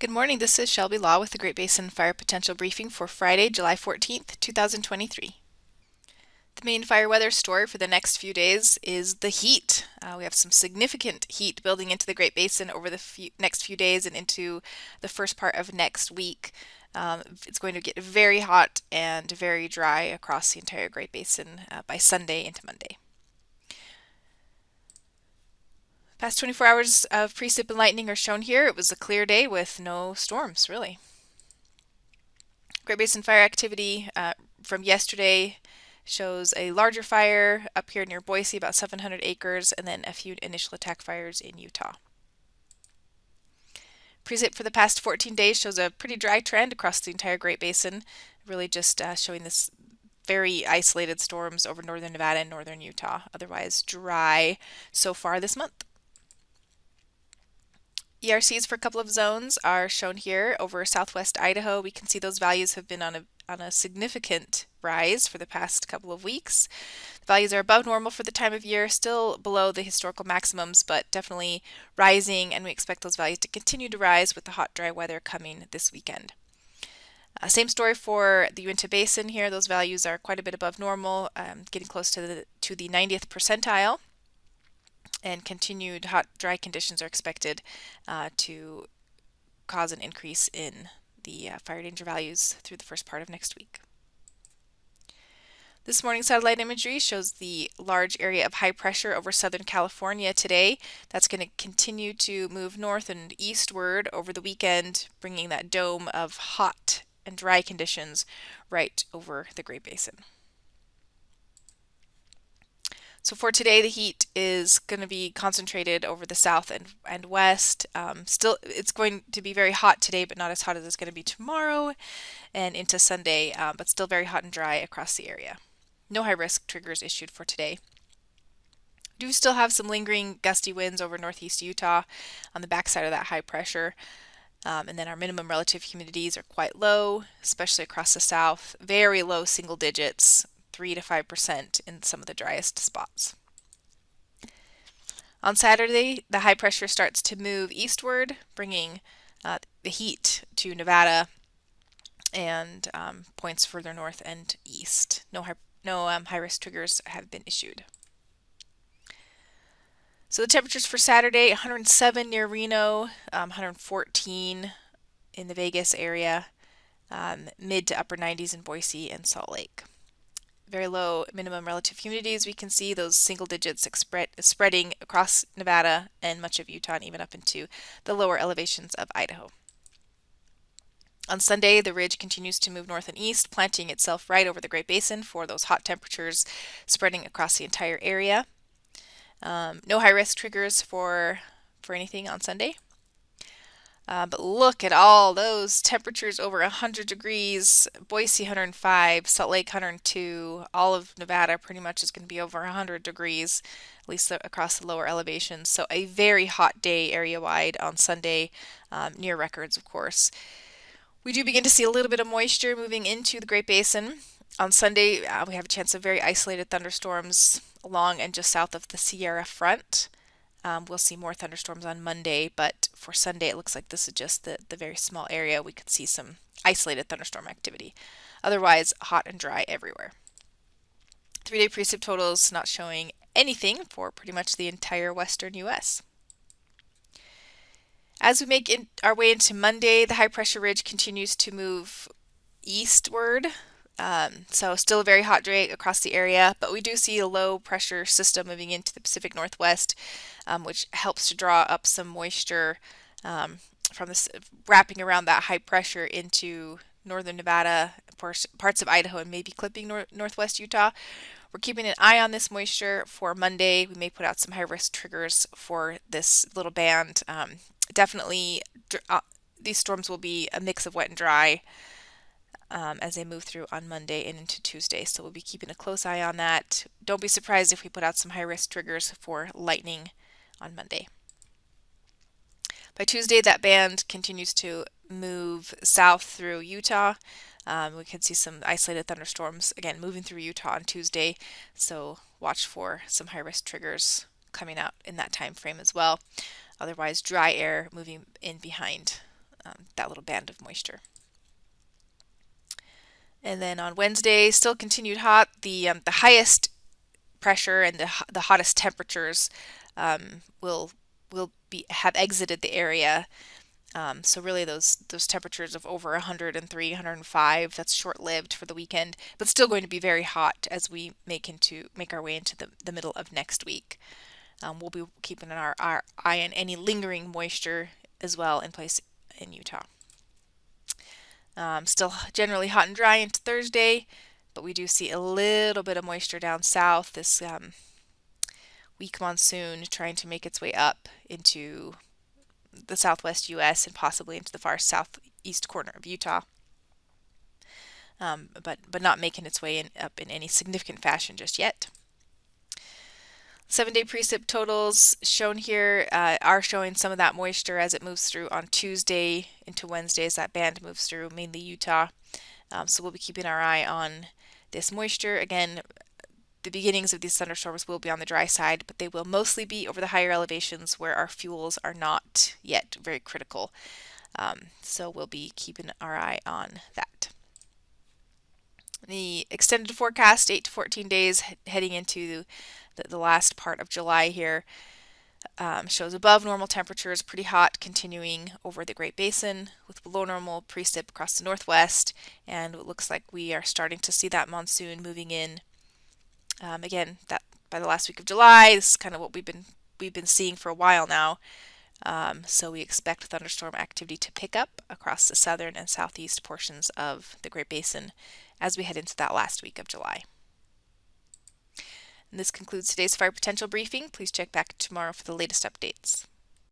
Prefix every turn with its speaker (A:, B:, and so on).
A: Good morning, this is Shelby Law with the Great Basin Fire Potential Briefing for Friday, July 14th, 2023. The main fire weather story for the next few days is the heat. We have some significant heat building into the Great Basin over the next few days and into the first part of next week. It's going to get very hot and very dry across the entire Great Basin by Sunday into Monday. Past 24 hours of precip and lightning are shown here. It was a clear day with no storms, really. Great Basin fire activity from yesterday shows a larger fire up here near Boise, about 700 acres, and then a few initial attack fires in Utah. Precip for the past 14 days shows a pretty dry trend across the entire Great Basin, really just showing this very isolated storms over northern Nevada and northern Utah, otherwise dry so far this month. ERCs for a couple of zones are shown here. Over southwest Idaho, we can see those values have been on a significant rise for the past couple of weeks. The values are above normal for the time of year, still below the historical maximums, but definitely rising, and we expect those values to continue to rise with the hot, dry weather coming this weekend. Same story for the Uinta Basin here. Those values are quite a bit above normal, getting close to the 90th percentile. And continued hot, dry conditions are expected to cause an increase in the fire danger values through the first part of next week. This morning's satellite imagery shows the large area of high pressure over Southern California today. That's going to continue to move north and eastward over the weekend, bringing that dome of hot and dry conditions right over the Great Basin. So for today, the heat is going to be concentrated over the south and west. Still, it's going to be very hot today, but not as hot as it's going to be tomorrow and into Sunday, but still very hot and dry across the area. No high risk triggers issued for today. Do still have some lingering gusty winds over northeast Utah on the backside of that high pressure. And then our minimum relative humidities are quite low, especially across the south. Very low single digits. 3 to 5% in some of the driest spots. On Saturday, the high pressure starts to move eastward, bringing the heat to Nevada and points further north and east. No high risk triggers have been issued. So the temperatures for Saturday: 107 near Reno, 114 in the Vegas area, mid to upper 90s in Boise and Salt Lake. Very low minimum relative humidities. We can see those single digits spreading across Nevada and much of Utah and even up into the lower elevations of Idaho. On Sunday, the ridge continues to move north and east, planting itself right over the Great Basin for those hot temperatures spreading across the entire area. No high risk triggers for anything on Sunday. But look at all those temperatures over 100 degrees. Boise 105, Salt Lake 102, all of Nevada pretty much is going to be over 100 degrees, at least across the lower elevations. So a very hot day area-wide on Sunday, near records, of course. We do begin to see a little bit of moisture moving into the Great Basin. On Sunday, we have a chance of very isolated thunderstorms along and just south of the Sierra Front. We'll see more thunderstorms on Monday, but for Sunday it looks like this is just the very small area. We could see some isolated thunderstorm activity. Otherwise, hot and dry everywhere. 3-day precip totals not showing anything for pretty much the entire western U.S. As we make our way into Monday, the high pressure ridge continues to move eastward. So still a very hot day across the area, but we do see a low pressure system moving into the Pacific Northwest, which helps to draw up some moisture from this, wrapping around that high pressure into northern Nevada, parts of Idaho, and maybe clipping northwest Utah. We're keeping an eye on this moisture for Monday. We may put out some high risk triggers for this little band. Definitely, these storms will be a mix of wet and dry as they move through on Monday and into Tuesday. So we'll be keeping a close eye on that. Don't be surprised if we put out some high risk triggers for lightning on Monday. By Tuesday, that band continues to move south through Utah. We could see some isolated thunderstorms, again, moving through Utah on Tuesday. So watch for some high risk triggers coming out in that time frame as well. Otherwise, dry air moving in behind that little band of moisture. And then on Wednesday, still continued hot. The highest pressure and the hottest temperatures will have exited the area. So really those temperatures of over 103, 105, that's short-lived for the weekend, but still going to be very hot as we make our way into the middle of next week. We'll be keeping our eye on any lingering moisture as well in place in Utah. Still generally hot and dry into Thursday, but we do see a little bit of moisture down south. This weak monsoon trying to make its way up into the southwest U.S. and possibly into the far southeast corner of Utah, but not making its way up in any significant fashion just yet. 7-day precip totals shown here are showing some of that moisture as it moves through on Tuesday into Wednesday as that band moves through, mainly Utah. So we'll be keeping our eye on this moisture. Again, the beginnings of these thunderstorms will be on the dry side, but they will mostly be over the higher elevations where our fuels are not yet very critical. So we'll be keeping our eye on that. The extended forecast, 8 to 14 days heading into the last part of July here, shows above normal temperatures, pretty hot, continuing over the Great Basin with below normal precip across the northwest, and it looks like we are starting to see that monsoon moving in. Again, that by the last week of July, this is kind of what we've been seeing for a while now. So we expect thunderstorm activity to pick up across the southern and southeast portions of the Great Basin as we head into that last week of July. And this concludes today's fire potential briefing. Please check back tomorrow for the latest updates.